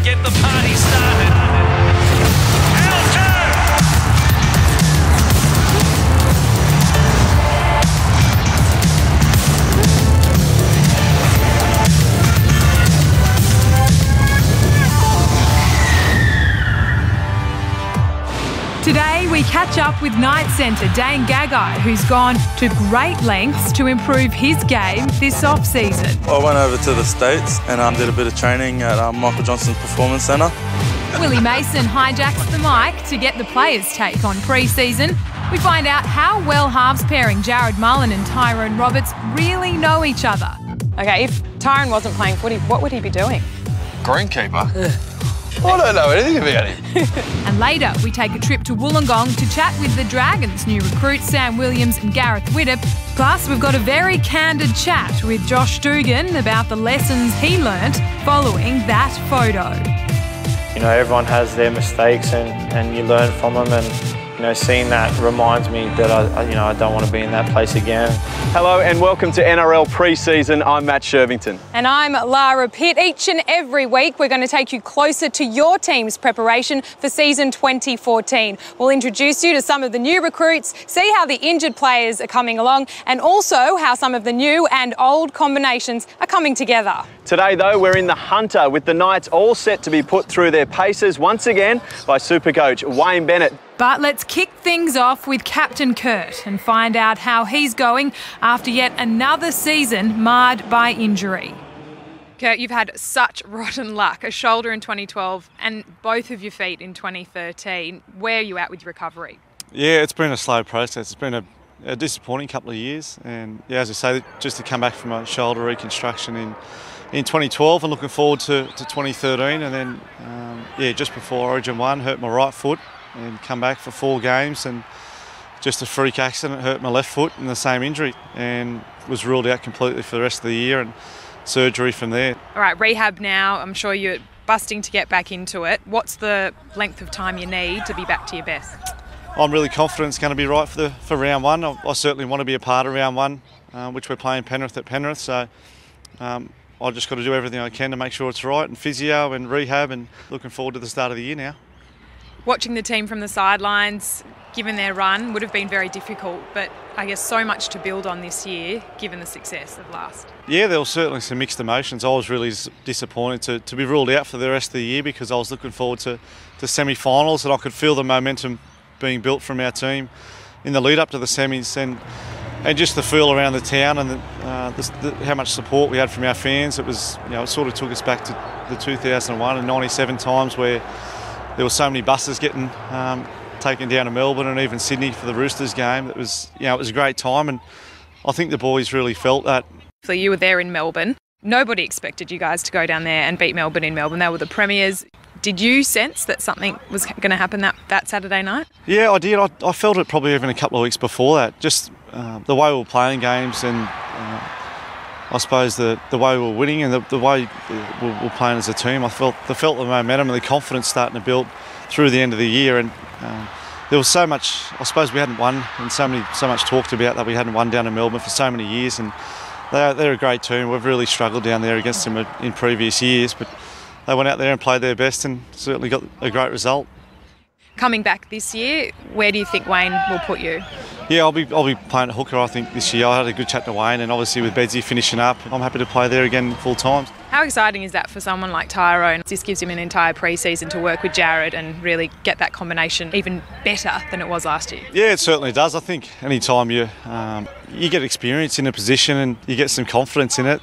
get the party started. Today we catch up with Knights centre Dane Gagai, who's gone to great lengths to improve his game this off-season. I went over to the States and did a bit of training at Michael Johnson's Performance Centre. Willie Mason hijacks the mic to get the players' take on pre-season. We find out how well halves pairing Jared Mullen and Tyrone Roberts really know each other. Okay, if Tyrone wasn't playing footy, what would he be doing? Greenkeeper? I don't know anything about him. And later, we take a trip to Wollongong to chat with the Dragons' new recruits Sam Williams and Gareth Widdop. Plus, we've got a very candid chat with Josh Dugan about the lessons he learnt following that photo. You know, everyone has their mistakes and you learn from them, and you know, seeing that reminds me that I don't want to be in that place again. Hello and welcome to NRL Pre-Season. I'm Matt Shervington. And I'm Lara Pitt. Each and every week we're going to take you closer to your team's preparation for season 2014. We'll introduce you to some of the new recruits, see how the injured players are coming along, and also how some of the new and old combinations are coming together. Today though, we're in the Hunter with the Knights all set to be put through their paces once again by Supercoach Wayne Bennett. But let's kick things off with Captain Kurt and find out how he's going after yet another season marred by injury. Kurt, you've had such rotten luck, a shoulder in 2012 and both of your feet in 2013. Where are you at with your recovery? Yeah, it's been a slow process. It's been a disappointing couple of years, and yeah, as I say, just to come back from a shoulder reconstruction in 2012 and looking forward to 2013, and then just before Origin 1 hurt my right foot and come back for 4 games, and just a freak accident hurt my left foot in the same injury and was ruled out completely for the rest of the year, and surgery from there. All right, rehab now. I'm sure you're busting to get back into it. What's the length of time you need to be back to your best? I'm really confident it's going to be right for round 1. I certainly want to be a part of round 1, which we're playing Penrith at Penrith, so I've just got to do everything I can to make sure it's right, and physio and rehab, and looking forward to the start of the year now. Watching the team from the sidelines, given their run, would have been very difficult, but I guess so much to build on this year, given the success of last. Yeah, there was certainly some mixed emotions. I was really disappointed to be ruled out for the rest of the year, because I was looking forward to semi-finals, and I could feel the momentum being built from our team in the lead up to the semis, and just the feel around the town, and how much support we had from our fans. It was, it sort of took us back to the 2001 and 97 times where there were so many buses getting taken down to Melbourne and even Sydney for the Roosters game. It was a great time, and I think the boys really felt that. So you were there in Melbourne. Nobody expected you guys to go down there and beat Melbourne in Melbourne. They were the premiers. Did you sense that something was going to happen that Saturday night? Yeah, I did. I felt it probably even a couple of weeks before that. Just the way we were playing games, and I suppose the way we were winning, and the way we were playing as a team. I felt the momentum and the confidence starting to build through the end of the year, and there was so much. I suppose we hadn't won, and so much talked about that we hadn't won down in Melbourne for so many years, and they're a great team. We've really struggled down there against them in previous years, but they went out there and played their best and certainly got a great result. Coming back this year, where do you think Wayne will put you? Yeah, I'll be playing at hooker, I think, this year. I had a good chat to Wayne, and obviously with Bedsy finishing up, I'm happy to play there again full time. How exciting is that for someone like Tyrone? This gives him an entire pre-season to work with Jared and really get that combination even better than it was last year. Yeah, it certainly does. I think any time you get experience in a position and you get some confidence in it,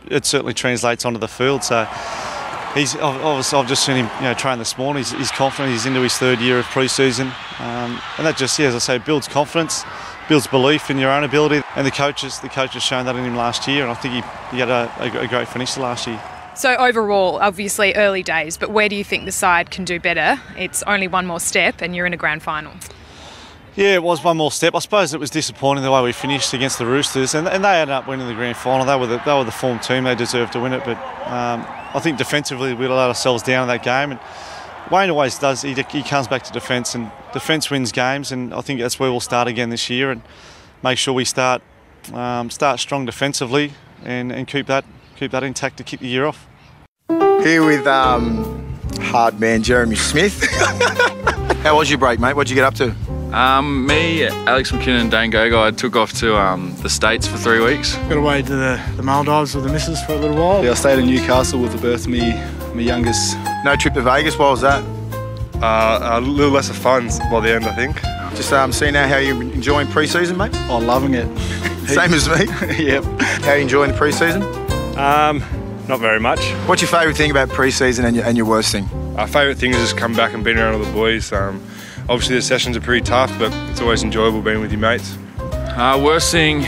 it certainly translates onto the field. So I've just seen him train this morning. He's confident. He's into his 3rd year of pre-season, and that just, as I say, builds confidence, builds belief in your own ability. And the coach has shown that in him last year, and I think he had a great finish the last year. So overall, obviously early days, but where do you think the side can do better? It's only one more step, and you're in a grand final. Yeah, it was one more step. I suppose it was disappointing the way we finished against the Roosters, and they ended up winning the grand final. They were the form team. They deserved to win it, but I think defensively we let ourselves down in that game. And Wayne always does. He comes back to defence, and defence wins games. And I think that's where we'll start again this year, and make sure we start strong defensively and keep that intact to kick the year off. Here with hard man Jeremy Smith. How was your break, mate? What'd you get up to? Me, Alex McKinnon and Dane Gagai took off to the States for 3 weeks. Got away to the Maldives with the missus for a little while. Yeah, I stayed in Newcastle with the birth of my youngest. No trip to Vegas, what was that? A little less of fun by the end, I think. Just seeing now how you're enjoying pre-season, mate? Oh, loving it. Same as me. Yep. How are you enjoying the pre-season? Not very much. What's your favourite thing about pre-season and your worst thing? Our favourite thing is just come back and being around all the boys. Obviously the sessions are pretty tough, but it's always enjoyable being with your mates. Worst thing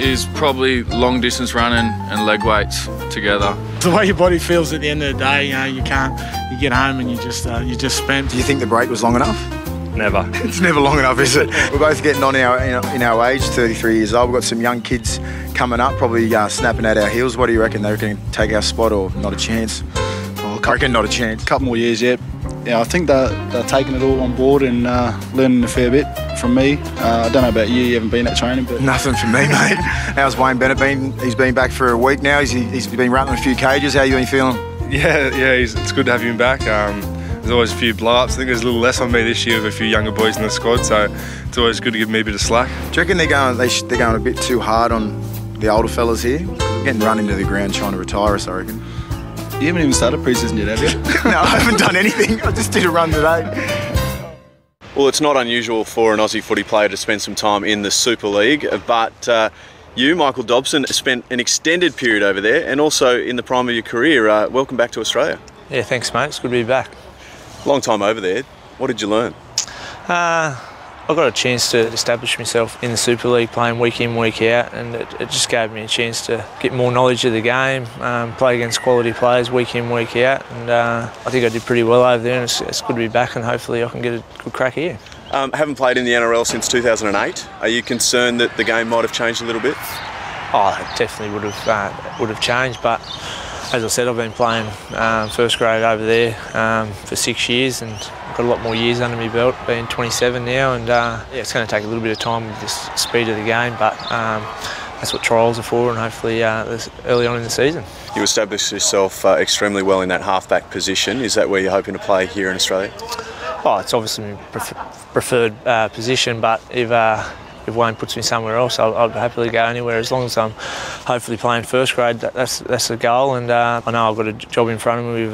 is probably long distance running and leg weights together. The way your body feels at the end of the day, you get home and you're just spent. Do you think the break was long enough? Never. It's never long enough, is it? We're both getting on in our age, 33 years old. We've got some young kids coming up, probably snapping at our heels. What do you reckon? They reckon take our spot or not a chance? I reckon not a chance. A couple more years yet. Yeah, I think they're taking it all on board and learning a fair bit from me. I don't know about you, you haven't been at training, but... Nothing from me, mate. How's Wayne Bennett been? He's been back for a week now. He's been rattling a few cages. How you been feeling? Yeah, it's good to have him back. There's always a few blow-ups. I think there's a little less on me this year with a few younger boys in the squad, so it's always good to give me a bit of slack. Do you reckon they're going a bit too hard on the older fellas here? We're getting run into the ground trying to retire us, I reckon. You haven't even started pre-season yet, have you? No, I haven't done anything. I just did a run today. Well, it's not unusual for an Aussie footy player to spend some time in the Super League, but you, Michael Dobson, spent an extended period over there and also in the prime of your career. Welcome back to Australia. Yeah, thanks, mate. It's good to be back. Long time over there. What did you learn? I got a chance to establish myself in the Super League, playing week in, week out, and it just gave me a chance to get more knowledge of the game, play against quality players week in, week out, and I think I did pretty well over there, and it's good to be back, and hopefully I can get a good crack here. Haven't played in the NRL since 2008. Are you concerned that the game might have changed a little bit? Oh, it definitely would have changed, but as I said, I've been playing first grade over there for 6 years, and I've got a lot more years under my belt, being 27 now, and yeah, it's going to take a little bit of time with this speed of the game, but that's what trials are for, and hopefully early on in the season. You established yourself extremely well in that halfback position. Is that where you're hoping to play here in Australia? Oh, it's obviously my preferred position, but if Wayne puts me somewhere else, I'd happily go anywhere as long as I'm hopefully playing first grade. That's the goal, and I know I've got a job in front of me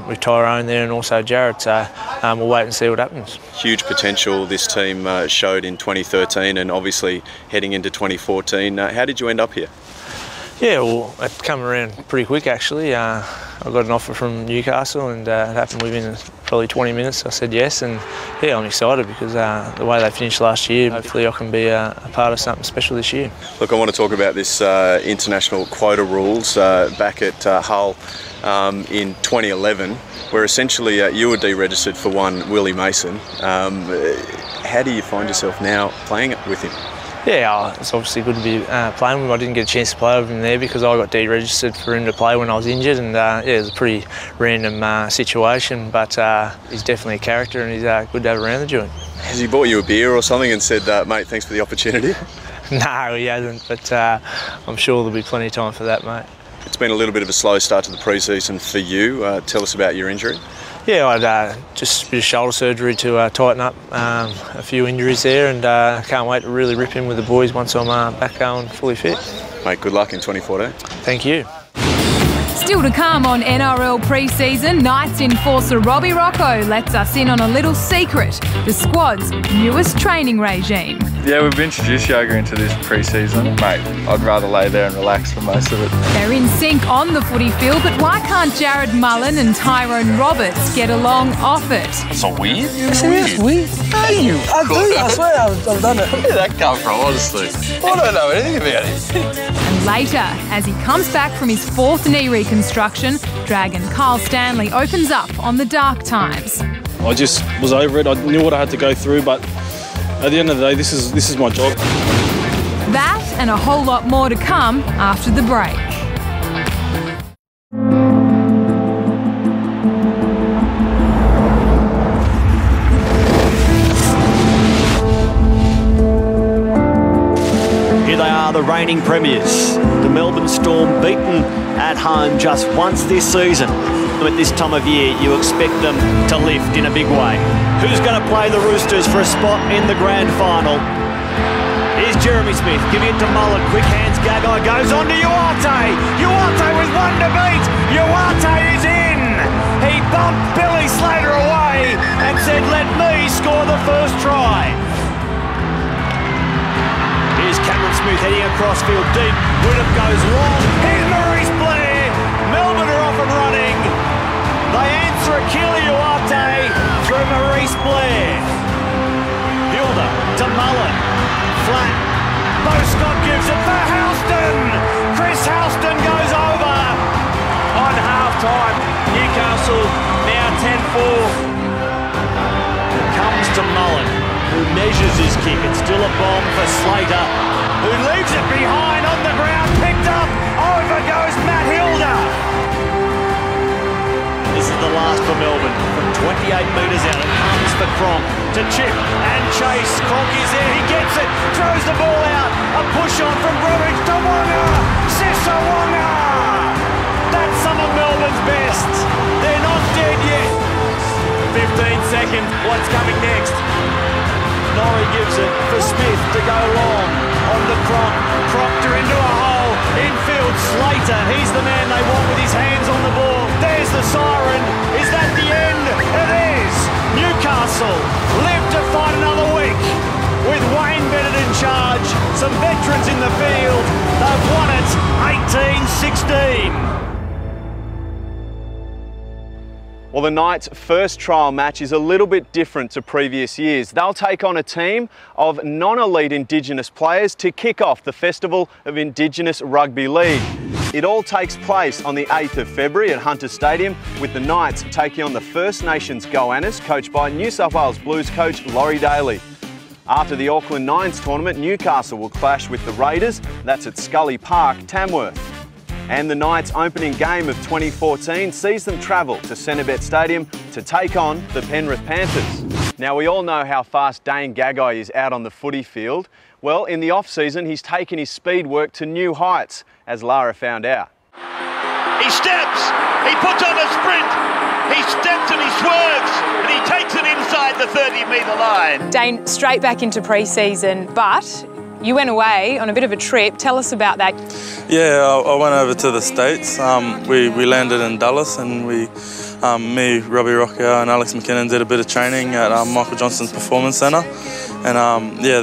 with Tyrone there and also Jared, so we'll wait and see what happens. Huge potential this team showed in 2013 and obviously heading into 2014. How did you end up here? Yeah, well, it come around pretty quick actually. I got an offer from Newcastle and it happened within probably 20 minutes. I said yes, and yeah, I'm excited because the way they finished last year, hopefully I can be a part of something special this year. Look, I want to talk about this international quota rules back at Hull in 2011, where essentially you were deregistered for one Willie Mason. How do you find yourself now playing with him? Yeah, it's obviously good to be playing with him. I didn't get a chance to play with him there because I got deregistered for him to play when I was injured, and yeah, it was a pretty random situation, but he's definitely a character and he's good to have around the joint. Has he bought you a beer or something and said, mate, thanks for the opportunity? No, he hasn't, but I'm sure there'll be plenty of time for that, mate. It's been a little bit of a slow start to the pre-season for you. Tell us about your injury. Yeah, I'd just a bit of shoulder surgery to tighten up a few injuries there, and can't wait to really rip in with the boys once I'm back going fully fit. Mate, good luck in 2014. Thank you. Still to come on NRL pre-season, Knights enforcer Robbie Rocco lets us in on a little secret, the squad's newest training regime. Yeah, we've introduced yoga into this pre-season. Mate, I'd rather lay there and relax for most of it. They're in sync on the footy field, but why can't Jared Mullen and Tyrone Roberts get along off it? So weird? Yes, it is weird. Hey, I do, I swear I've done it. Where did that come from, honestly? I don't know anything about it. And later, as he comes back from his fourth knee reconstruction, Dragon Carl Stanley opens up on the dark times. I just was over it. I knew what I had to go through, but at the end of the day, this is my job. That and a whole lot more to come after the break. Here they are, the reigning premiers. The Melbourne Storm beaten at home just once this season. them at this time of year, you expect them to lift in a big way. Who's going to play the Roosters for a spot in the grand final? Here's Jeremy Smith, giving it to Mullen. Quick hands, Gagai goes on to Uarte. Uarte with one to beat. Uarte is in. He bumped Billy Slater away and said, let me score the first try. Here's Cameron Smith heading across field deep. Widdop goes long. Here's Maurice Blair. Melbourne are off and running. They answer Achille Uarte through Maurice Blair. Hilda to Mullen. Flat. Bo Scott gives it for Houston. Chris Houston goes over. On half-time, Newcastle now 10-4. Comes to Mullen, who measures his kick. It's still a bomb for Slater, who leaves it behind on the ground. Picked up. Over goes Matt Hilda. This is the last for Melbourne. From 28 metres out, it comes for Cronk to chip and chase. Cronk is there, he gets it, throws the ball out. A push on from Brewich to Wonga. Sissa Wonga. That's some of Melbourne's best. They're not dead yet. 15 seconds, what's coming next? Norrie gives it for Smith to go long. On to Cronk. Proctor into a hole. Infield, Slater. He's the man they want with his hands on the ball. There's the siren. Is that the end? It is. Newcastle live to fight another week. With Wayne Bennett in charge, some veterans in the field. They've won it 18-16. Well, the Knights' first trial match is a little bit different to previous years. They'll take on a team of non-elite Indigenous players to kick off the Festival of Indigenous Rugby League. It all takes place on the 8th of February at Hunter Stadium, with the Knights taking on the First Nations Goannas, coached by New South Wales Blues coach Laurie Daly. After the Auckland Nines tournament, Newcastle will clash with the Raiders. That's at Scully Park, Tamworth. And the Knights' opening game of 2014 sees them travel to Centrebet Stadium to take on the Penrith Panthers. Now, we all know how fast Dane Gagai is out on the footy field. Well, in the off-season, he's taken his speed work to new heights, as Lara found out. He steps, he puts on a sprint, he steps and he swerves, and he takes it inside the 30-metre line. Dane, straight back into pre-season, but you went away on a bit of a trip. Tell us about that. Yeah, I went over to the States. We landed in Dallas, and me, Robbie Rocker and Alex McKinnon did a bit of training at Michael Johnston's Performance Centre. And yeah,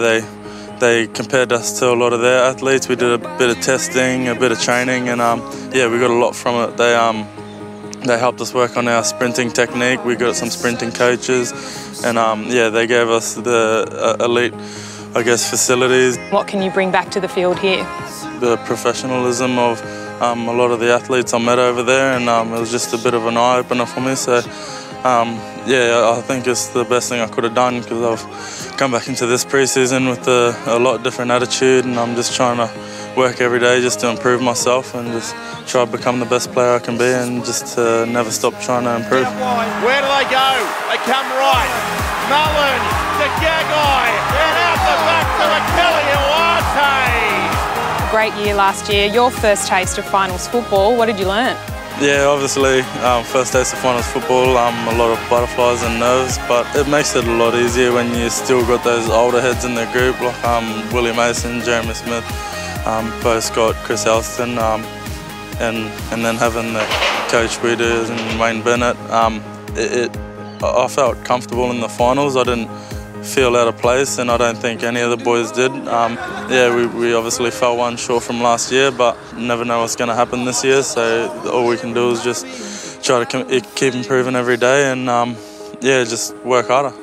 they compared us to a lot of their athletes. We did a bit of testing, a bit of training, and yeah, we got a lot from it. They helped us work on our sprinting technique. We got some sprinting coaches, and yeah, they gave us the elite, I guess, facilities. What can you bring back to the field here? The professionalism of a lot of the athletes I met over there, and it was just a bit of an eye-opener for me. So yeah, I think it's the best thing I could have done, because I've come back into this pre-season with a lot different attitude, and I'm just trying to work every day just to improve myself and just try to become the best player I can be, and just to never stop trying to improve. Where do they go? They come right. Mullen to Gagai, and out the back to Achille Uarte. Great year last year. Your first taste of finals football. What did you learn? Yeah, obviously, first taste of finals football, a lot of butterflies and nerves, but it makes it a lot easier when you still got those older heads in the group, like Willie Mason, Jeremy Smith, Bo Scott, Chris Elston, and then having the Coach Withers and Wayne Bennett. I felt comfortable in the finals. I didn't feel out of place, and I don't think any of the boys did. Yeah, we obviously fell one short from last year, but never know what's going to happen this year, so all we can do is just try to keep improving every day, and yeah, just work harder.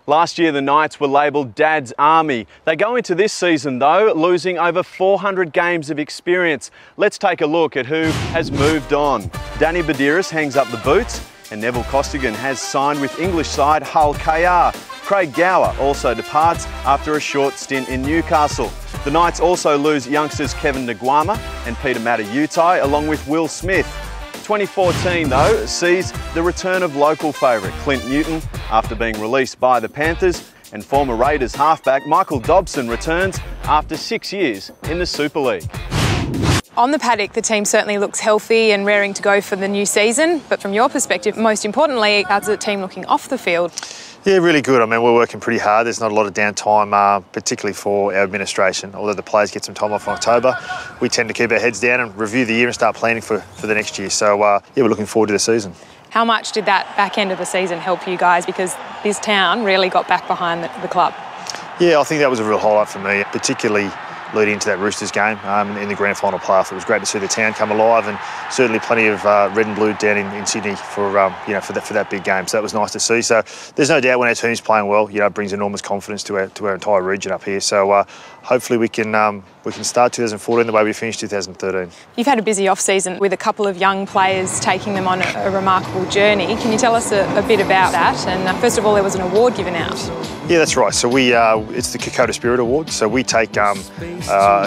Last year, the Knights were labelled Dad's Army. They go into this season, though, losing over 400 games of experience. Let's take a look at who has moved on. Danny Badiris hangs up the boots, and Neville Costigan has signed with English side Hull KR. Craig Gower also departs after a short stint in Newcastle. The Knights also lose youngsters Kevin Nguama and Peter Matautai, along with Will Smith. 2014, though, sees the return of local favourite Clint Newton after being released by the Panthers, and former Raiders halfback Michael Dobson returns after 6 years in the Super League. On the paddock, the team certainly looks healthy and raring to go for the new season. But from your perspective, most importantly, how's the team looking off the field? Yeah, really good. I mean, we're working pretty hard. There's not a lot of downtime, particularly for our administration. Although the players get some time off in October, we tend to keep our heads down and review the year and start planning for the next year. So, yeah, we're looking forward to the season. How much did that back end of the season help you guys? Because this town really got back behind the club. Yeah, I think that was a real highlight for me, particularly leading into that Roosters game in the grand final playoff. It was great to see the town come alive, and certainly plenty of red and blue down in Sydney for that big game. So that was nice to see. So there's no doubt when our team's playing well, it brings enormous confidence to our entire region up here. So hopefully we can start 2014 the way we finished 2013. You've had a busy off-season with a couple of young players taking them on a remarkable journey. Can you tell us a bit about that? And first of all, there was an award given out. Yeah, that's right. So it's the Kokoda Spirit Award. So we take a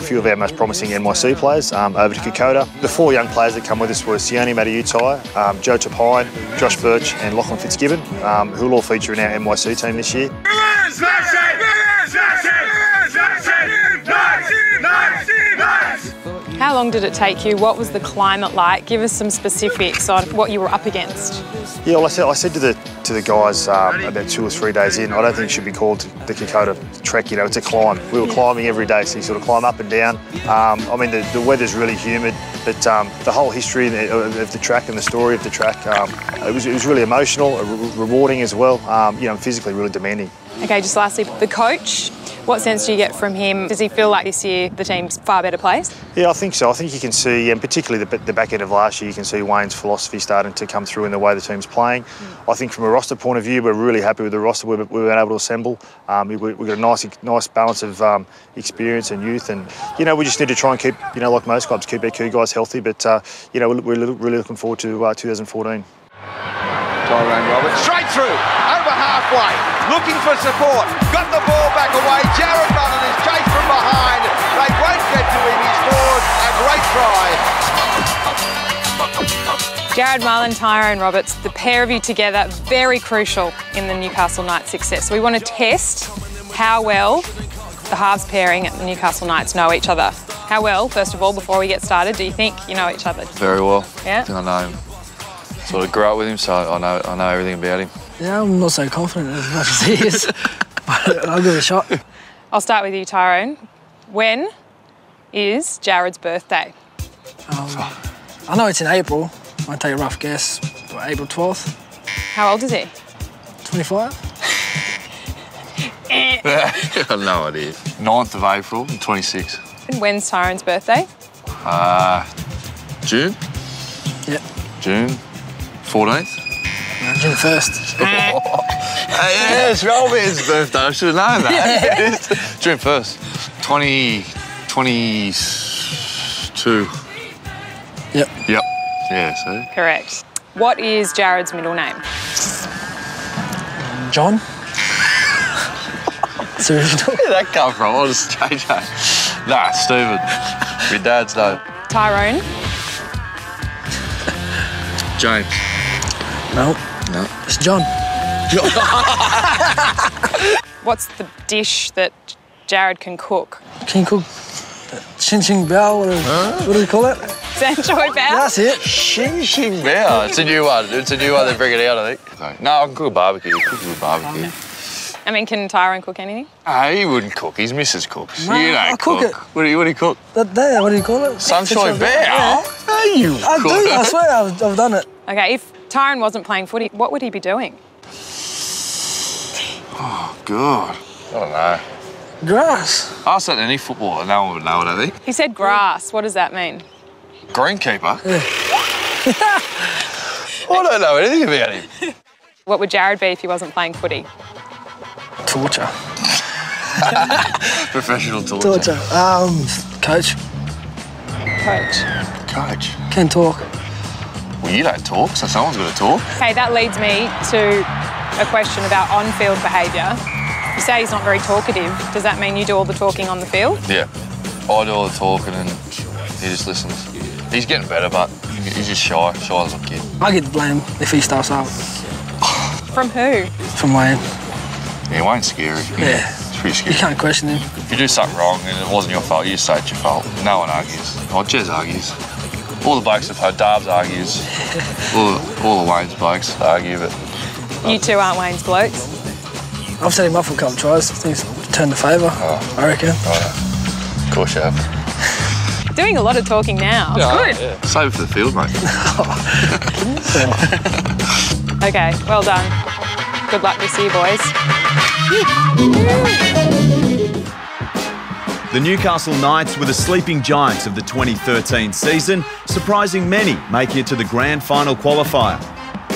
few of our most promising NYC players over to Kokoda. The 4 young players that come with us were Sione Matautai, Joe Tapine, Josh Birch and Lachlan Fitzgibbon, who will all feature in our NYC team this year. How long did it take you? What was the climate like? Give us some specifics on what you were up against. Yeah, well, I said to the guys about 2 or 3 days in, I don't think it should be called the Kokoda Trek. It's a climb. We were climbing every day, so you sort of climb up and down. I mean, the weather's really humid, but the whole history of the track and the story of the track, it was really emotional, rewarding as well. Physically really demanding. Okay, just lastly, the coach. What sense do you get from him? Does he feel like this year the team's far better placed? Yeah, I think so. I think you can see, and particularly the back end of last year, you can see Wayne's philosophy starting to come through in the way the team's playing. I think from a roster point of view, we're really happy with the roster we've been able to assemble. We've got a nice balance of experience and youth, and we just need to try and keep, like most clubs, keep our key guys healthy. But we're really looking forward to 2014. Tyrone Roberts straight through, over halfway, looking for support, got the ball back away, Jared Mullen is chased from behind, they won't get to him, he's scored a great try. Jared Mullen, Tyrone Roberts, the pair of you together, very crucial in the Newcastle Knights' success. So we want to test how well the halves pairing at the Newcastle Knights know each other. How well, first of all, before we get started, do you think you know each other? Very well. Yeah? I think I know him. Sort of grew up with him, so I know everything about him. Yeah, I'm not so confident as much as he is, but I'll give it a shot. I'll start with you, Tyrone. When is Jared's birthday? I know it's in April. I'll take a rough guess. April 12th. How old is he? 25. I have no idea. 9th of April, 26. And when's Tyrone's birthday? June? Yep. June 14th? June 1st. Yeah, it's Robin's birthday. I should have known that. June 1st. 2022. Yep. Yep. Yeah, see? Correct. What is Jared's middle name? John. Seriously? Where did that come from? I'll just change that. Nah, Stephen. Your dad's name. Tyrone. James. No. No. It's John. What's the dish that Jared can cook? Can you cook Chin Chin Bao? What do we call it? Sanchoy Bao? That's it. Chin Chin Bao. It's a new one. It's a new one. They bring it out, I think. No, I can cook a barbecue. Cook a barbecue. I mean, can Tyrone cook anything? He wouldn't cook. His missus cooks. No, you don't I cook it. What do you cook? That there, what do you call it? Sunshine Bao? Yeah. You I do, I swear I've done it. Okay, if Tyrone wasn't playing footy, what would he be doing? Oh, God. I don't know. Grass. Ask that to any footballer. No one would know it, I think. He said grass. What does that mean? Greenkeeper? Yeah. I don't know anything about him. What would Jared be if he wasn't playing footy? Torture. Professional torture. Torture. Coach. Coach. Coach? Can talk. Well, you don't talk, so someone's got to talk. Okay, that leads me to a question about on-field behaviour. You say he's not very talkative. Does that mean you do all the talking on the field? Yeah. I do all the talking and he just listens. He's getting better, but he's just shy as a kid. I get the blame if he starts out. From who? From Wayne. Yeah, Wayne's scary. Yeah. pretty scary. You can't question him. If you do something wrong and it wasn't your fault, you just say it's your fault. No one argues. Oh, Jez argues. All the blokes have heard. Darbs argues. all the Wayne's blokes argue, but... You two aren't Wayne's blokes? I've set him up for a couple of tries. I think it's turned the favour, I reckon. Right. Of course you have. Doing a lot of talking now. Yeah, good. Yeah. Save it for the field, mate. Okay, well done. Good luck this year, boys. The Newcastle Knights were the sleeping giants of the 2013 season, surprising many making it to the grand final qualifier.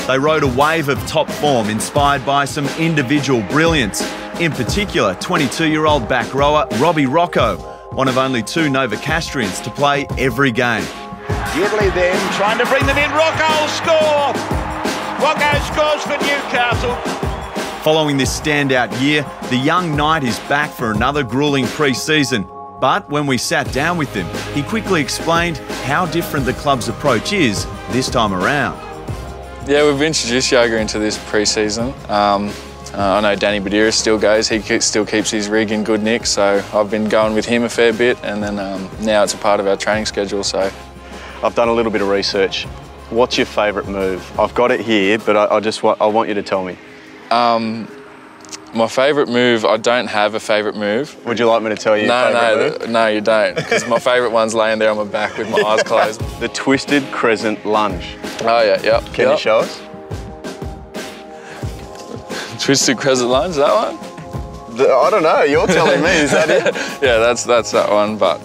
They rode a wave of top form inspired by some individual brilliance. In particular, 22-year-old back rower Robbie Rocco, one of only 2 Novocastrians to play every game. Gidley then trying to bring them in. Rocco will score! Rocco scores for Newcastle. Following this standout year, the young Knight is back for another gruelling pre-season. But when we sat down with him, he quickly explained how different the club's approach is this time around. Yeah, we've introduced yoga into this pre-season. I know Danny Badiris still goes. He still keeps his rig in good nick, so I've been going with him a fair bit, and then now it's a part of our training schedule. So I've done a little bit of research. What's your favourite move? I've got it here, but I want you to tell me. My favourite move, I don't have a favourite move. Would you like me to tell you your favourite move? No, you don't, because my favourite one's laying there on my back with my eyes closed. The twisted crescent lunge. Oh, yeah, yep. Can you show us? Twisted crescent lunge, is that one? I don't know, you're telling me, is that it? Yeah, that's that one, but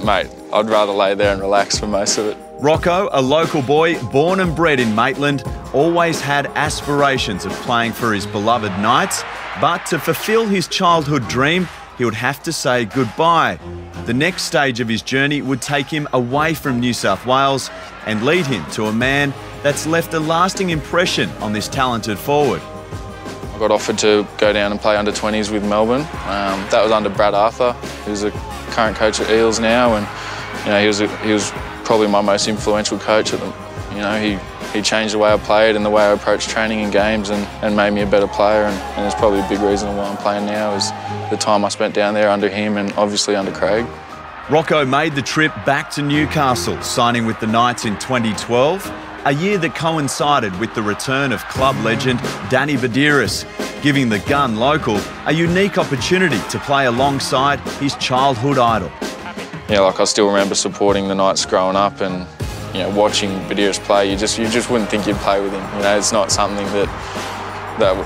mate, I'd rather lay there and relax for most of it. Rocco, a local boy born and bred in Maitland, always had aspirations of playing for his beloved Knights, but to fulfil his childhood dream, he would have to say goodbye. The next stage of his journey would take him away from New South Wales and lead him to a man that's left a lasting impression on this talented forward. I got offered to go down and play under 20s with Melbourne. That was under Brad Arthur, who's the current coach at Eels now, and he was probably my most influential coach at them. He changed the way I played and the way I approached training and games and made me a better player, and it's probably a big reason why I'm playing now is the time I spent down there under him and obviously under Craig. Rocco made the trip back to Newcastle, signing with the Knights in 2012, a year that coincided with the return of club legend Danny Badiris, giving the gun local a unique opportunity to play alongside his childhood idol. Yeah, like I still remember supporting the Knights growing up and watching Badiris play. You just wouldn't think you'd play with him. It's not something that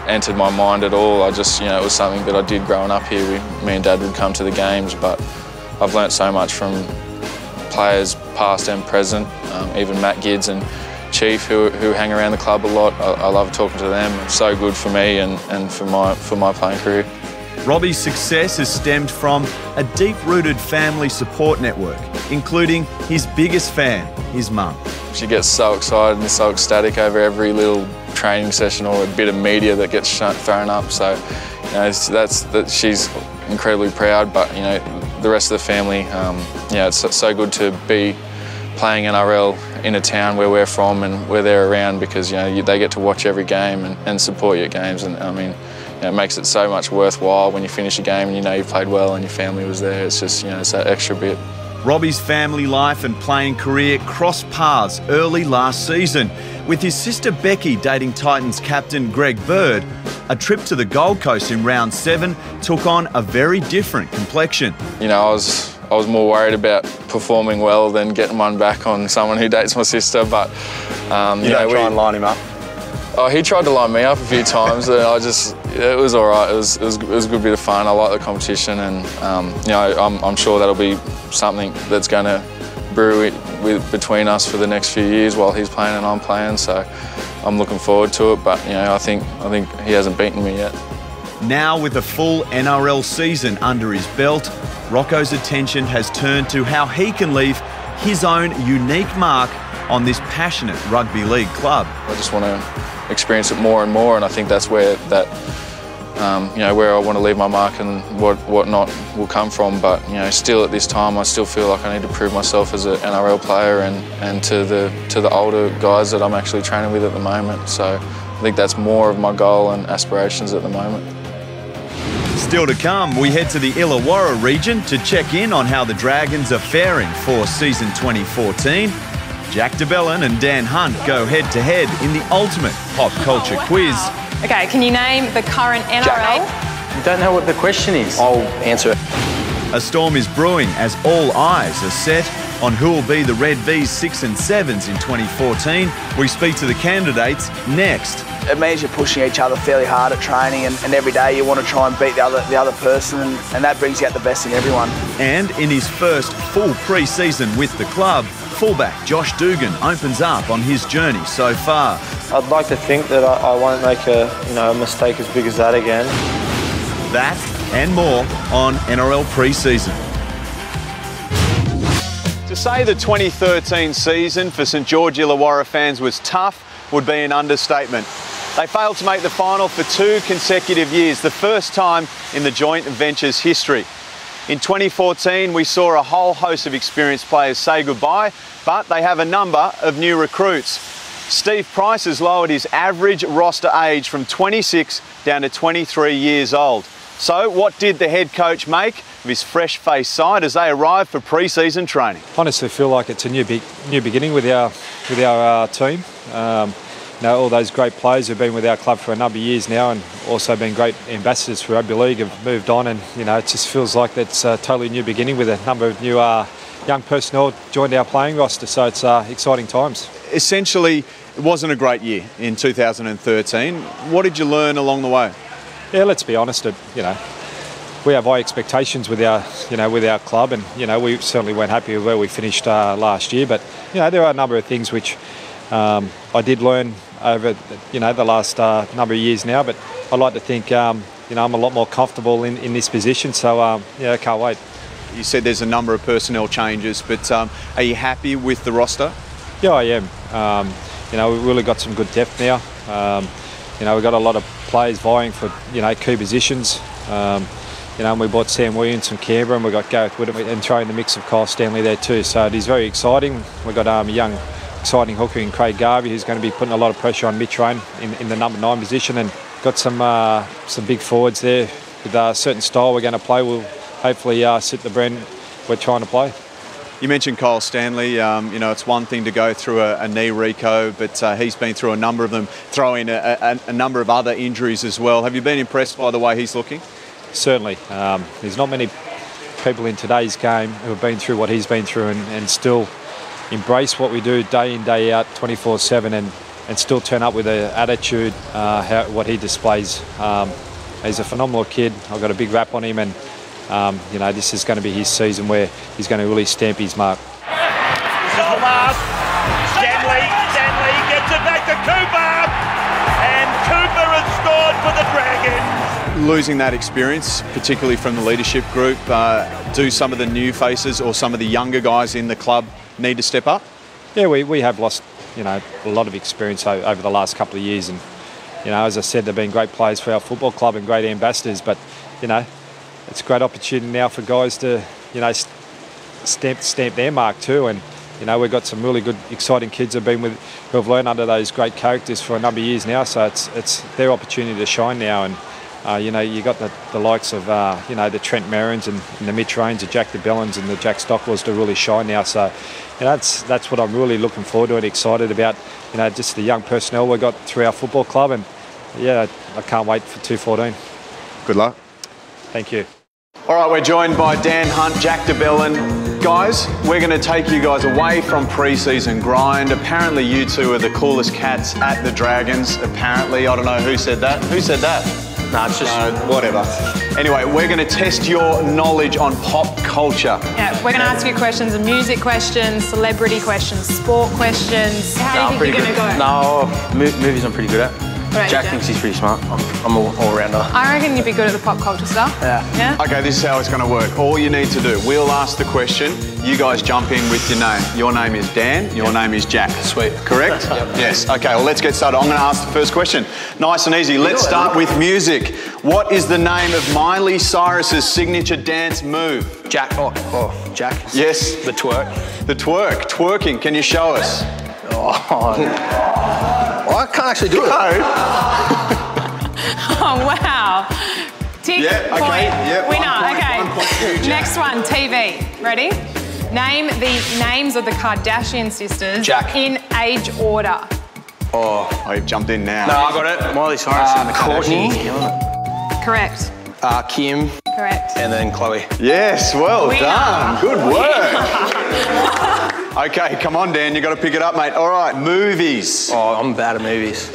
entered my mind at all. I just it was something that I did growing up here. Me and Dad would come to the games, but I've learnt so much from players past and present, even Matt Gidds and Chief who hang around the club a lot. I love talking to them. It's so good for me and for my playing career. Robbie's success has stemmed from a deep-rooted family support network, including his biggest fan, his mum. She gets so excited and so ecstatic over every little training session or a bit of media that gets thrown up. So, she's incredibly proud. But the rest of the family, it's so good to be playing NRL in a town where we're from and where they're around, because they get to watch every game and support your games. And I mean, it makes it so much worthwhile when you finish a game and you played well and your family was there. It's just it's that extra bit. Robbie's family life and playing career crossed paths early last season, with his sister Becky dating Titans captain Greg Bird. A trip to the Gold Coast in round 7 took on a very different complexion. I was more worried about performing well than getting one back on someone who dates my sister, but you don't try and line him up. Oh, he tried to line me up a few times, and it was all right. It was a good bit of fun. I like the competition, and I'm sure that'll be something that's going to brew between us for the next few years while he's playing and I'm playing. So I'm looking forward to it. But I think he hasn't beaten me yet. Now with a full NRL season under his belt, Rocco's attention has turned to how he can leave his own unique mark on this passionate rugby league club. I just want to experience it more and more, and I think that's where where I want to leave my mark and what not will come from. But still at this time, I still feel like I need to prove myself as an NRL player and to the older guys that I'm actually training with at the moment. So I think that's more of my goal and aspirations at the moment. Still to come, we head to the Illawarra region to check in on how the Dragons are faring for season 2014. Jack de Belin and Dan Hunt go head-to-head in the ultimate pop culture quiz. Okay, can you name the current NRL? I don't know what the question is. I'll answer it. A storm is brewing as all eyes are set on who will be the Red V's 6 and 7s in 2014. We speak to the candidates next. It means you're pushing each other fairly hard at training, and every day you want to try and beat the other person, and that brings out the best in everyone. And in his first full pre-season with the club, fullback Josh Dugan opens up on his journey so far. I'd like to think that I won't make a mistake as big as that again. That and more on NRL pre-season. To say the 2013 season for St George Illawarra fans was tough would be an understatement. They failed to make the final for 2 consecutive years, the first time in the joint venture's history. In 2014, we saw a whole host of experienced players say goodbye, but they have a number of new recruits. Steve Price has lowered his average roster age from 26 down to 23 years old. So what did the head coach make of his fresh-faced side as they arrived for pre-season training? Honestly feel like it's a new beginning with our team. All those great players who've been with our club for a number of years now and also been great ambassadors for rugby league have moved on, and it just feels like it's a totally new beginning with a number of new young personnel joined our playing roster, so it's exciting times. Essentially, it wasn't a great year in 2013. What did you learn along the way? Yeah, let's be honest. We have high expectations with our club, and we certainly weren't happy with where we finished last year. But there are a number of things which I did learn over the last number of years now. But I like to think I'm a lot more comfortable in this position. So I can't wait. You said there's a number of personnel changes, but are you happy with the roster? Yeah, I am. We've really got some good depth now. We've got a lot of players vying for key positions. And we bought Sam Williams from Canberra, and we've got Gareth Widdop and throwing the mix of Kyle Stanley there too. So it is very exciting. We've got a young, exciting hooker in Craig Garvey who's going to be putting a lot of pressure on Mitch Rain in the number 9 position, and got some big forwards there with a certain style we're going to play. We'll hopefully sit the brand we're trying to play. You mentioned Kyle Stanley. It's one thing to go through a knee reco, but he's been through a number of them, throwing a number of other injuries as well. Have you been impressed by the way he's looking? Certainly. There's not many people in today's game who have been through what he's been through and still embrace what we do day in, day out, 24/7, and still turn up with an attitude, what he displays. He's a phenomenal kid. I've got a big rap on him, and this is going to be his season where he's going to really stamp his mark. Stanley gets it back to Cooper, and Cooper has scored for the Dragons. Losing that experience, particularly from the leadership group, do some of the new faces or some of the younger guys in the club need to step up? Yeah, we have lost a lot of experience over the last couple of years, and as I said, they've been great players for our football club and great ambassadors, but it's a great opportunity now for guys to stamp their mark too, and we've got some really good, exciting kids who have learned under those great characters for a number of years now, so it's their opportunity to shine now. And you got the likes of the Trent Merrins and the Mitch Rains, the Jack de Belins and the Jack Stockwells to really shine now. So that's what I'm really looking forward to and excited about. Just the young personnel we've got through our football club, and I can't wait for 2014. Good luck. Thank you. All right, we're joined by Dan Hunt, Jack de Belin. Guys, we're going to take you guys away from pre-season grind. Apparently you two are the coolest cats at the Dragons. Apparently, I don't know who said that. Who said that? Nah, it's just whatever. Anyway, we're going to test your knowledge on pop culture. Yeah, we're going to ask you questions, music questions, celebrity questions, sport questions. How do you think you're going to go? No, movies I'm pretty good at. Jack thinks he's pretty smart. I'm all rounder. I reckon you'd be good at the pop culture stuff. Yeah. Okay, this is how it's going to work. All you need to do, we'll ask the question, you guys jump in with your name. Your name is Dan, your name is Jack. Sweet. Correct? Yep. Yes. Okay, well, let's get started. I'm going to ask the first question. Nice and easy. Let's start with music. What is the name of Miley Cyrus's signature dance move? Jack. Oh, Jack. Yes. The twerk. The twerk. Twerking. Can you show us? I can't actually do it. Oh, wow. Tick. Yeah, okay. Point. Yeah, Winner. 1 point, Okay. 1 point for you, Jack. Next one, TV. Ready? Name the names of the Kardashian sisters in age order. Oh, I've jumped in now. No, I got it. Miley Cyrus and the Courtney. Correct. Kim. Correct. And then Chloe. Yes, well Winner. done. Good work. Okay, come on, Dan. You got to pick it up, mate. All right, movies. Oh, I'm bad at movies.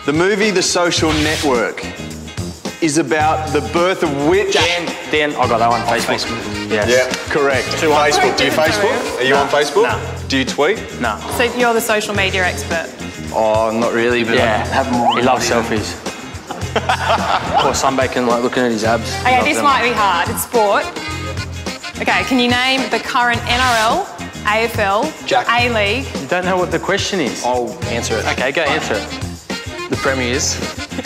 The movie The Social Network is about the birth of which... Dan, I got that one. Facebook. Yes. Yeah, correct. Facebook. Do you Facebook? Are you on Facebook? No. Do you tweet? No. So you're the social media expert. Oh, not really, but he loves selfies. Or sunbaking, like looking at his abs. Okay, this might be hard. It's sport. Okay, can you name the current NRL, AFL, A-League? You don't know what the question is. I'll answer it. Okay, go answer it. The Premiers.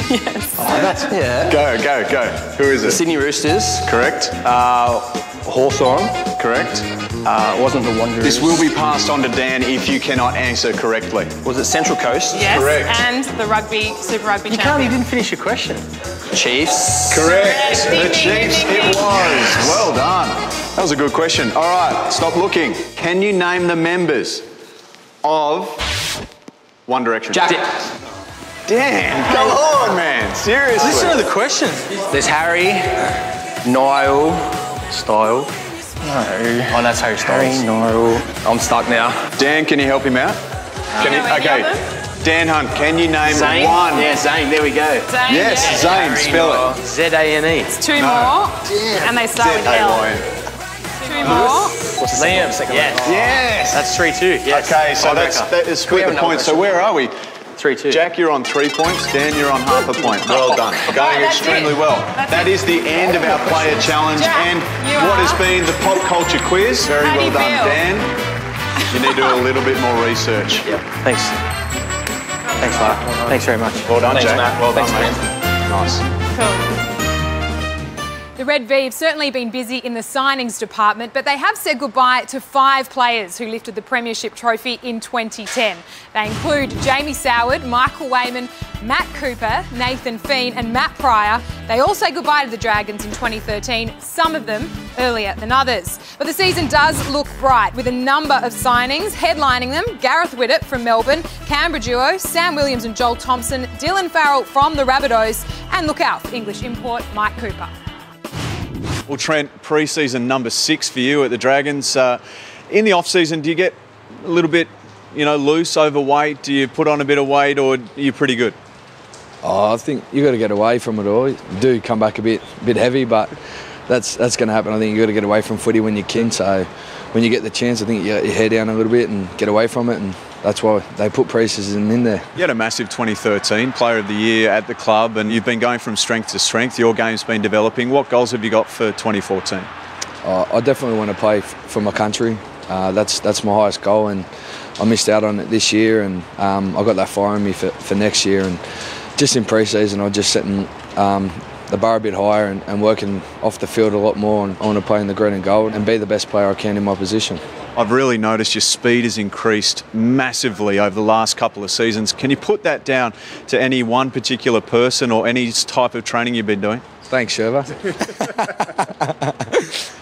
Yes. Oh, that's, yeah. Go. Who is it? The Sydney Roosters. Correct. Hawthorn. Correct. Wasn't the Wanderers. This will be passed on to Dan if you cannot answer correctly. Was it Central Coast? Yes, Correct. and the Super Rugby You didn't finish your question. Chiefs. Correct. Ding, The ding, Chiefs ding, ding, it ding. was. Well done. That was a good question. All right, stop looking. Can you name the members of One Direction? Jack. Dan, come on, man. Seriously. Listen to the question. There's Harry, Niall, Style. No. Oh, that's Harry Styles. Harry, Niall. I'm stuck now. Dan, can you help him out? Can you? Okay. Dan Hunt, can you name Zane? one? Yeah, Zane. There we go. Zane, Yes, yeah. Zane, spell it. Z-A-N-E. It's two more, and they start with L. Z-A-Y-N. Two more. What's the Liam. Yes. That's 3-2. Yes. Okay, so that is split the points. So where are we? 3-2. Jack, you're on 3 points. Dan, you're on half a point. Well done. Going that's extremely it. well. That's That it. is the end of our player challenge Jack, and you what are- has been the pop culture quiz. Very How do well you done, feel? Dan. You need to do a little bit more research. Yep. Thanks. Thanks, Mark. Thanks very much. Well done, Thanks, Jack. Matt. Well done, Thanks, mate. Nice. Cool. The Red V have certainly been busy in the signings department, but they have said goodbye to 5 players who lifted the Premiership trophy in 2010. They include Jamie Soward, Michael Wayman, Matt Cooper, Nathan Feen and Matt Pryor. They all say goodbye to the Dragons in 2013, some of them earlier than others. But the season does look bright with a number of signings. Headlining them, Gareth Widdop from Melbourne, Canberra duo, Sam Williams and Joel Thompson, Dylan Farrell from the Rabbitohs, and look out for English import Mike Cooper. Well, Trent, pre-season number 6 for you at the Dragons. In the off-season, do you get a little bit, loose, overweight? Do you put on a bit of weight, or are you pretty good? Oh, I think you got to get away from it all. You do come back a bit heavy, but that's going to happen. I think you got to get away from footy when you can. So when you get the chance, I think you get your hair down a little bit and get away from it, and that's why they put pre-season in there. You had a massive 2013 Player of the Year at the club, and you've been going from strength to strength. Your game's been developing. What goals have you got for 2014? I definitely want to play for my country. That's my highest goal, and I missed out on it this year, and I got that fire in me for next year. And just in pre-season, I'm just setting the bar a bit higher and working off the field a lot more. And I want to play in the green and gold and be the best player I can in my position. I've really noticed your speed has increased massively over the last couple of seasons. Can you put that down to any one particular person or any type of training you've been doing? Thanks, Sherva.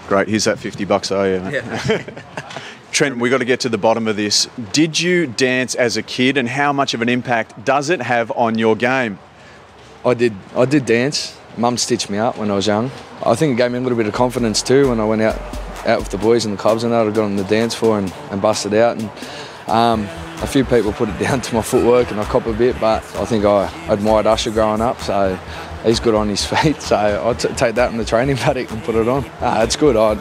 Great, here's that $50 I owe you. Yeah. Trent, we've got to get to the bottom of this. Did you dance as a kid, and how much of an impact does it have on your game? I did dance. Mum stitched me up when I was young. I think it gave me a little bit of confidence too when I went out with the boys in the clubs and that. I got on the dance floor and busted out. And a few people put it down to my footwork and I cop a bit, but I think I admired Usher growing up, so he's good on his feet. So I take that in the training paddock and put it on. It's good. I'm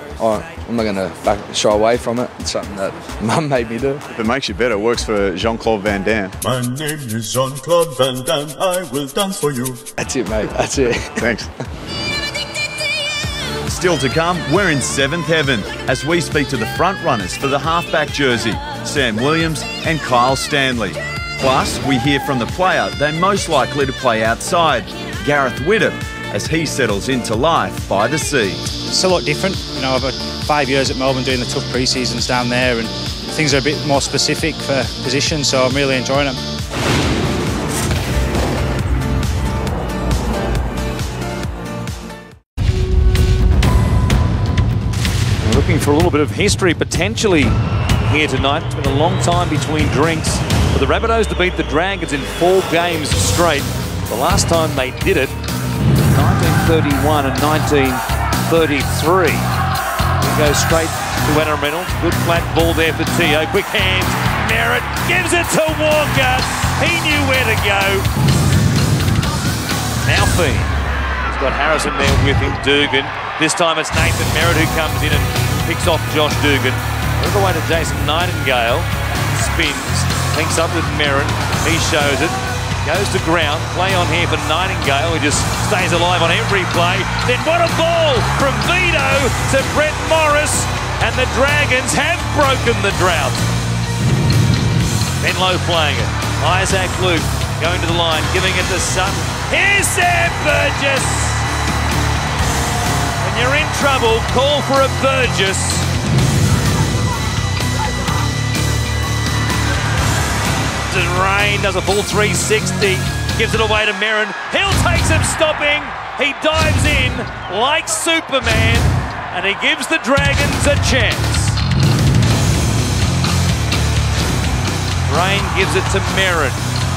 not going to shy away from it. It's something that Mum made me do. If it makes you better, it works for Jean-Claude Van Damme. My name is Jean-Claude Van Damme. I will dance for you. That's it, mate. That's it. Thanks. Still to come, we're in 7th heaven as we speak to the front runners for the halfback jersey, Sam Williams and Kyle Stanley. Plus, we hear from the player they're most likely to play outside, Gareth Widdop, as he settles into life by the sea. It's a lot different. I've had 5 years at Melbourne doing the tough pre-seasons down there, and things are a bit more specific for positions, so I'm really enjoying them. looking for a little bit of history potentially here tonight. It's been a long time between drinks for the Rabbitohs to beat the Dragons in 4 games straight. The last time they did it, 1931 and 1933. We go straight to Adam Reynolds. Good flat ball there for Teo. Quick hands. Merritt gives it to Walker. He knew where to go. Now Fee. He's got Harrison there with him. Dugan. This time it's Nathan Merritt who comes in and picks off Josh Dugan. All the way to Jason Nightingale. Spins. Links up with Merritt. He shows it. Goes to ground. Play on here for Nightingale. He just stays alive on every play. Then what a ball from Vito to Brett Morris. And the Dragons have broken the drought. Menlo playing it. Isaac Luke going to the line, giving it to Sutton. Here's Sam Burgess. When you're in trouble, call for a Burgess. Rain does a full 360, gives it away to Merrin. He'll take some stopping. He dives in like Superman, and he gives the Dragons a chance. Rain gives it to Merrin.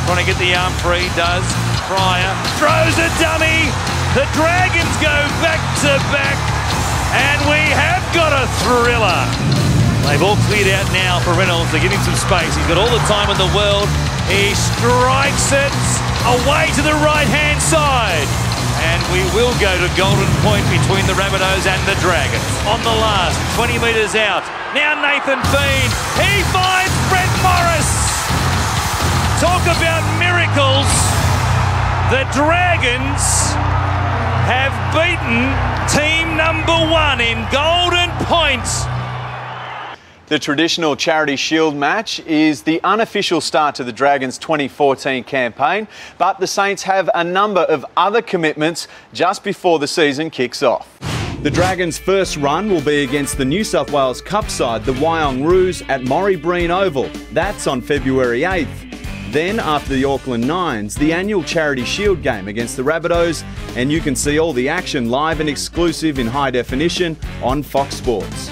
Trying to get the arm free, does. Fryer throws a dummy. The Dragons go back to back, and we have got a thriller. They've all cleared out now for Reynolds. They give him some space. He's got all the time in the world. He strikes it away to the right-hand side. And we will go to golden point between the Rabbitohs and the Dragons. On the last, 20 metres out. Now Nathan Bean. He finds Brett Morris. Talk about miracles. The Dragons have beaten team number 1 in Golden Point. The traditional Charity Shield match is the unofficial start to the Dragons' 2014 campaign, but the Saints have a number of other commitments just before the season kicks off. The Dragons' first run will be against the New South Wales Cup side, the Wyong Roos, at Morrie Breen Oval. That's on February 8th. Then, after the Auckland Nines, the annual Charity Shield game against the Rabbitohs, and you can see all the action live and exclusive in high definition on Fox Sports.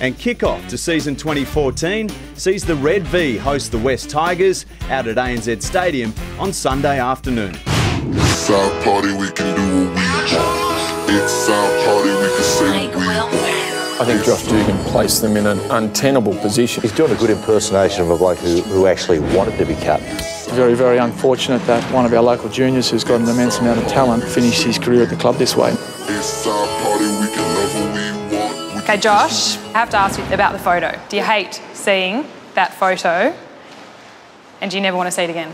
And kick-off to season 2014 sees the Red V host the West Tigers out at ANZ Stadium on Sunday afternoon. It's our party, we can do what we want. It's our party, we can say what we want. I think Josh Dugan placed them in an untenable position. He's doing a good impersonation of a bloke who actually wanted to be cut. Very, very unfortunate that one of our local juniors who's got an immense amount of talent finished his career at the club this way. It's our party, we can love what we want. Okay, Josh, I have to ask you about the photo. Do you hate seeing that photo, and do you never want to see it again?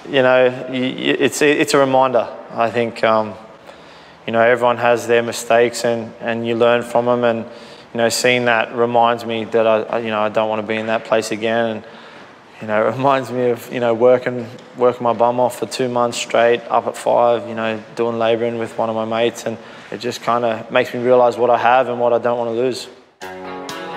You know, it's a reminder. I think, you know, everyone has their mistakes and you learn from them, and, you know, seeing that reminds me that I don't want to be in that place again. And, you know, it reminds me of, you know, working my bum off for 2 months straight, up at 5, you know, doing labouring with one of my mates, and it just kind of makes me realise what I have and what I don't want to lose.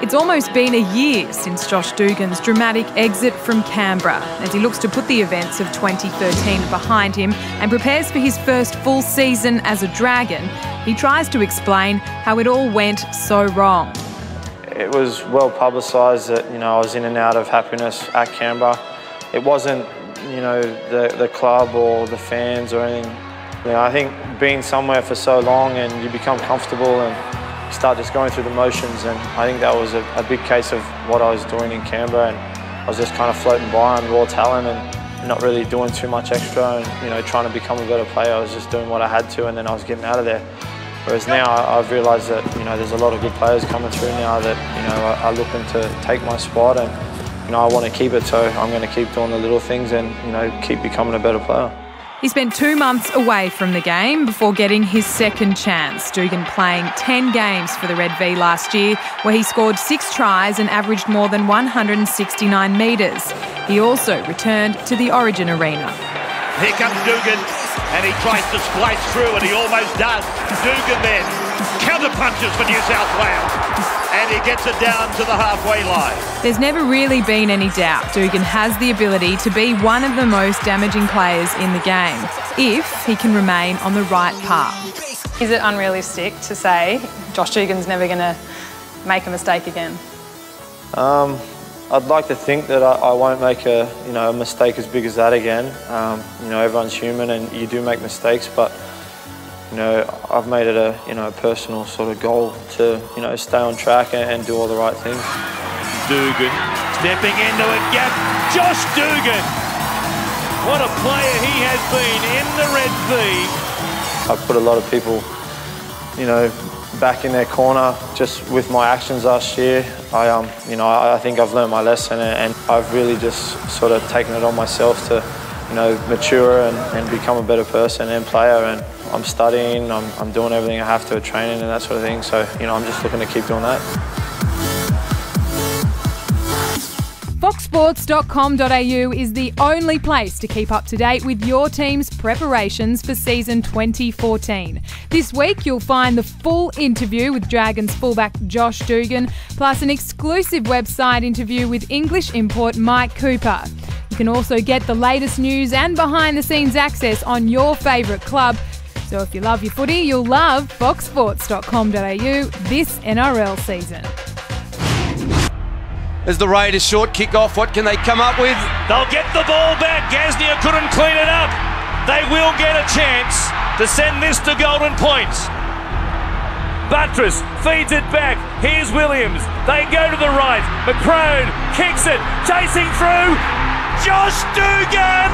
It's almost been a year since Josh Dugan's dramatic exit from Canberra, as he looks to put the events of 2013 behind him and prepares for his first full season as a Dragon. He tries to explain how it all went so wrong. It was well publicised that, you know, I was in and out of happiness at Canberra. It wasn't, you know, the club or the fans or anything. You know, I think being somewhere for so long and you become comfortable and you start just going through the motions, and I think that was a big case of what I was doing in Canberra, and I was just kind of floating by on raw talent and not really doing too much extra and, you know, trying to become a better player. I was just doing what I had to, and then I was getting out of there. Whereas now I've realised that, you know, there's a lot of good players coming through now that, you know, are looking to take my spot, and, you know, I want to keep it, so I'm going to keep doing the little things and, you know, keep becoming a better player. He spent 2 months away from the game before getting his second chance. Dugan playing 10 games for the Red V last year, where he scored 6 tries and averaged more than 169 metres. He also returned to the Origin Arena. Here comes Dugan, and he tries to splice through, and he almost does. Dugan then counter punches for New South Wales, and he gets it down to the halfway line. There's never really been any doubt Dugan has the ability to be one of the most damaging players in the game, if he can remain on the right path. Is it unrealistic to say Josh Dugan's never going to make a mistake again? I'd like to think that I won't make a mistake as big as that again. Everyone's human and you do make mistakes, but I've made it a personal sort of goal to stay on track and do all the right things. Dugan stepping into a gap. Josh Dugan, what a player he has been in the Red V. I've put a lot of people, back in their corner just with my actions last year. I think I've learned my lesson and I've really just sort of taken it on myself to, mature and become a better person and player. And I'm studying, I'm doing everything I have to at training and that sort of thing. So, I'm just looking to keep doing that. Foxsports.com.au is the only place to keep up to date with your team's preparations for season 2014. This week you'll find the full interview with Dragons fullback Josh Dugan, plus an exclusive website interview with English import Mike Cooper. You can also get the latest news and behind-the-scenes access on your favourite club. So if you love your footy, you'll love Foxsports.com.au this NRL season. As the Raiders short kick off, what can they come up with? They'll get the ball back. Gasnier couldn't clean it up. They will get a chance to send this to Golden Point. Buttress feeds it back. Here's Williams. They go to the right. McCrone kicks it, chasing through. Josh Dugan!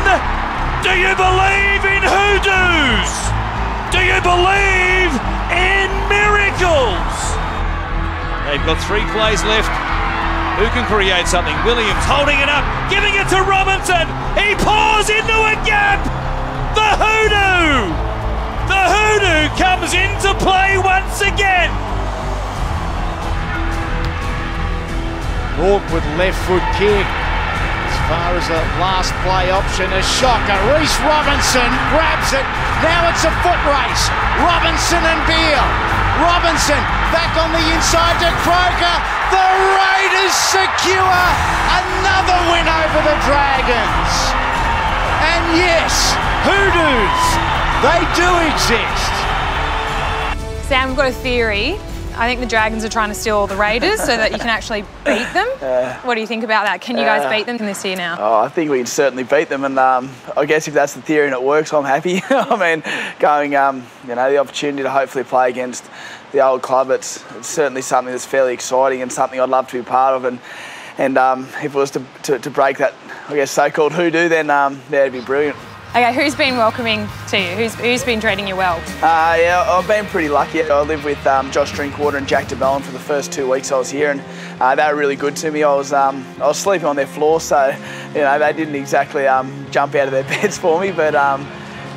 Do you believe in hoodoos? Do you believe in miracles? They've got 3 plays left. Who can create something? Williams holding it up, giving it to Robinson. He pours into a gap. The hoodoo! The hoodoo comes into play once again. Awkward left foot kick. As far as the last play option, a shocker. Reece Robinson grabs it. Now it's a foot race. Robinson and Beale. Robinson back on the inside to Croker. The Raiders secure another win over the Dragons. And yes, hoodoos, they do exist. Sam, we've got a theory. I think the Dragons are trying to steal the Raiders so that you can actually beat them. What do you think about that? Can you guys beat them this year now? Oh, I think we can certainly beat them, and I guess if that's the theory and it works, I'm happy. I mean, going, the opportunity to hopefully play against the old club, it's certainly something that's fairly exciting and something I'd love to be part of. And if it was to break that, I guess, so-called hoodoo, then that'd be brilliant. Okay, who's been welcoming to you? Who's been treating you well? Yeah, I've been pretty lucky. I lived with Josh Drinkwater and Jack DeBellin for the first 2 weeks I was here, and they were really good to me. I was sleeping on their floor, so they didn't exactly jump out of their beds for me, but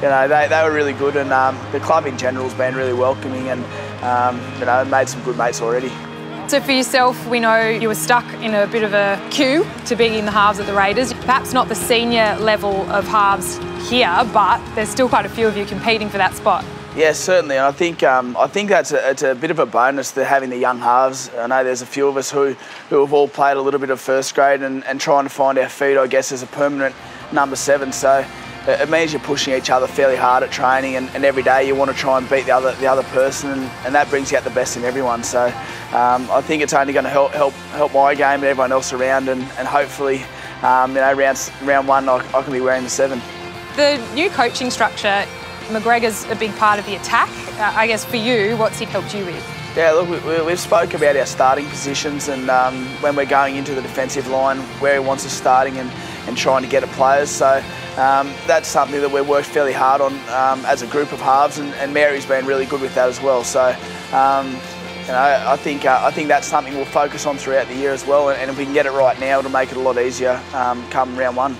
they were really good, and the club in general has been really welcoming, and made some good mates already. So for yourself, we know you were stuck in a bit of a queue to be in the halves at the Raiders. Perhaps not the senior level of halves here, but there's still quite a few of you competing for that spot. Yeah, certainly. And I think that's it's a bit of a bonus to having the young halves. I know there's a few of us who have all played a little bit of first grade and trying to find our feet, I guess, as a permanent number 7. So it means you're pushing each other fairly hard at training, and every day you want to try and beat the other person, and that brings out the best in everyone. So I think it's only going to help my game and everyone else around, and hopefully, round 1 I can be wearing the 7. The new coaching structure, McGregor's a big part of the attack. I guess for you, what's he helped you with? Yeah, look, we've spoke about our starting positions, and when we're going into the defensive line, where he wants us starting and trying to get at players. So that's something that we've worked fairly hard on as a group of halves, and Mary's been really good with that as well. So I think that's something we'll focus on throughout the year as well, and if we can get it right now, it'll make it a lot easier come round 1.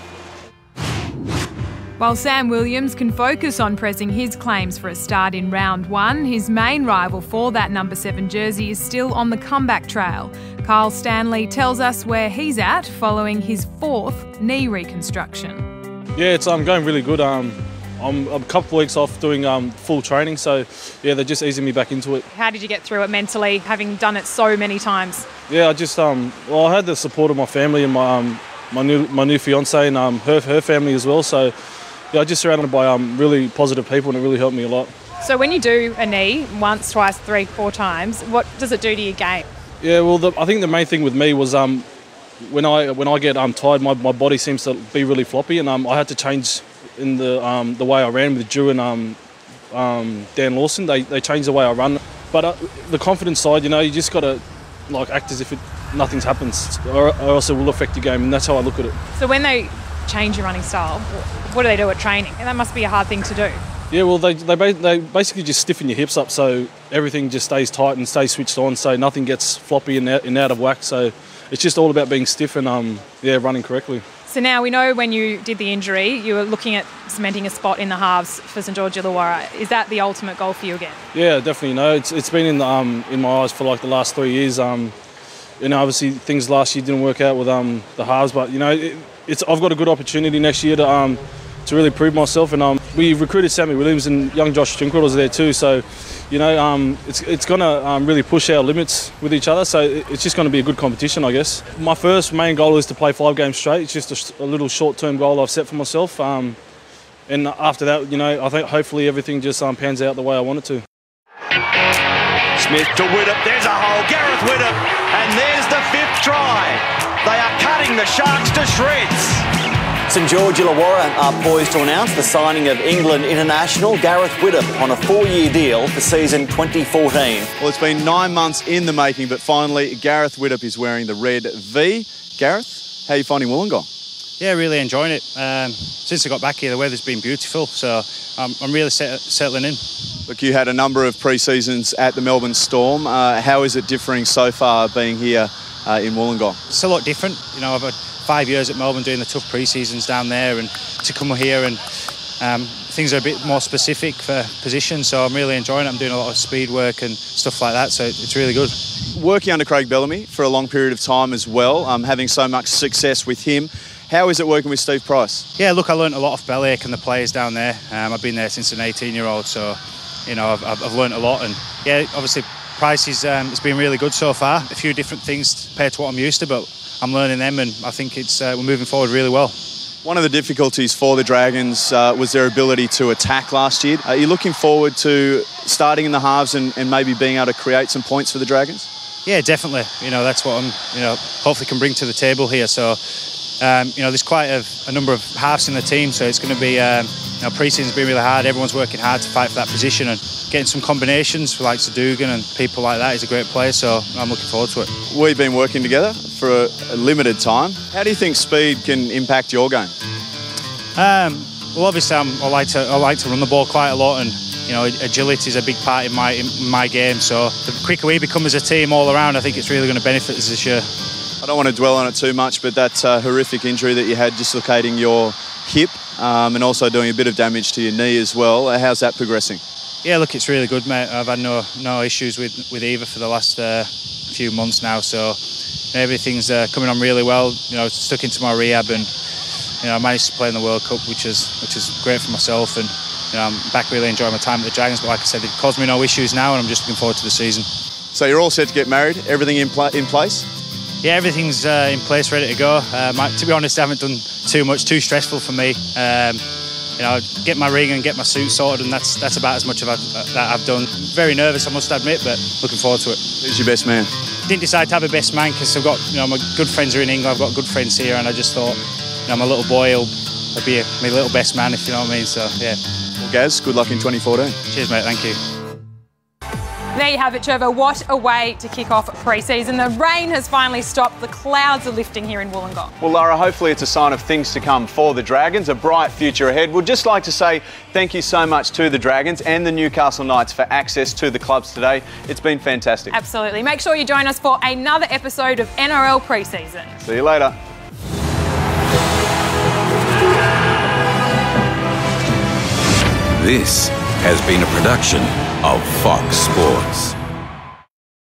While Sam Williams can focus on pressing his claims for a start in round 1, his main rival for that number 7 jersey is still on the comeback trail. Kyle Stanley tells us where he's at following his 4th knee reconstruction. Yeah, it's going really good. I'm a couple of weeks off doing full training, so yeah, they're just easing me back into it. How did you get through it mentally, having done it so many times? Yeah, I just I had the support of my family and my new fiance and her family as well. So yeah, I just surrounded by really positive people, and it really helped me a lot. So when you do a knee once, twice, 3, 4 times, what does it do to your game? Yeah, well, I think the main thing with me was when I get tired, my body seems to be really floppy, and I had to change in the way I ran with Drew and Dan Lawson. They changed the way I run. But the confidence side, you just got to act as if nothing's happened, or else it will affect your game, and that's how I look at it. So when they change your running style, what do they do at training? And that must be a hard thing to do. Yeah, well, they basically just stiffen your hips up so everything just stays tight and stays switched on, so nothing gets floppy and out of whack. So it's just all about being stiff and running correctly. So now we know when you did the injury, you were looking at cementing a spot in the halves for St George Illawarra. Is that the ultimate goal for you again? Yeah, definitely. No, it's been in my eyes for the last 3 years. Obviously things last year didn't work out with the halves, but I've got a good opportunity next year to really prove myself. And we recruited Sammy Williams and young Josh Drinkwater's there too. So it's going to really push our limits with each other. So it's just going to be a good competition, I guess. My first main goal is to play 5 games straight. It's just a little short-term goal I've set for myself. And after that, I think hopefully everything just pans out the way I want it to. Smith to Widdop, there's a hole, Gareth Widdop, and there's the 5th try. They are cutting the Sharks to shreds. St George Illawarra are poised to announce the signing of England international Gareth Widdop on a 4-year deal for season 2014. Well, it's been 9 months in the making, but finally Gareth Widdop is wearing the red V. Gareth, how are you finding Wollongong? Yeah, really enjoying it. Since I got back here, the weather's been beautiful, so I'm really settling in. Look, you had a number of pre-seasons at the Melbourne Storm. How is it differing so far being here in Wollongong? It's a lot different. I've had 5 years at Melbourne doing the tough pre-seasons down there, and to come here and things are a bit more specific for positions, so I'm really enjoying it. I'm doing a lot of speed work and stuff like that, so it's really good. Working under Craig Bellamy for a long period of time as well, having so much success with him. How is it working with Steve Price? Yeah, look, I learned a lot off Bellyache and the players down there. I've been there since an 18-year-old, so I've learned a lot, and yeah, obviously Price it's been really good so far. A few different things compared to what I'm used to, but I'm learning them, and I think we're moving forward really well. One of the difficulties for the Dragons was their ability to attack last year. Are you looking forward to starting in the halves and maybe being able to create some points for the Dragons? Yeah, definitely. That's what I'm, hopefully can bring to the table here. So, there's quite a number of halves in the team, so it's going to be, pre-season's been really hard. Everyone's working hard to fight for that position, and getting some combinations for like Dugan and people like that is a great player, so I'm looking forward to it. We've been working together for a limited time. How do you think speed can impact your game? Well, obviously I like to run the ball quite a lot, and agility is a big part in my game, so the quicker we become as a team all around, I think it's really going to benefit us this year. I don't want to dwell on it too much, but that horrific injury that you had dislocating your hip and also doing a bit of damage to your knee as well, how's that progressing? Yeah, look, it's really good, mate. I've had no issues with either for the last few months now, so everything's coming on really well. Stuck into my rehab, and I managed to play in the World Cup, which is great for myself, and I'm back really enjoying my time at the Dragons. But like I said, it caused me no issues now, and I'm just looking forward to the season. So you're all set to get married? Everything in place? Yeah, everything's in place, ready to go. To be honest, I haven't done too much, too stressful for me. Get my ring and get my suit sorted, and that's about as much of that I've done. Very nervous, I must admit, but looking forward to it. Who's your best man? Didn't decide to have a best man because I've got, my good friends are in England. I've got good friends here, and I just thought, my little boy will be my little best man, if you know what I mean. So yeah. Well, Gaz, good luck in 2014. Cheers, mate. Thank you. There you have it, Trevor. What a way to kick off pre-season. The rain has finally stopped. The clouds are lifting here in Wollongong. Well, Lara, hopefully it's a sign of things to come for the Dragons, a bright future ahead. We'd just like to say thank you so much to the Dragons and the Newcastle Knights for access to the clubs today. It's been fantastic. Absolutely. Make sure you join us for another episode of NRL pre-season. See you later. This has been a production of Fox Sports.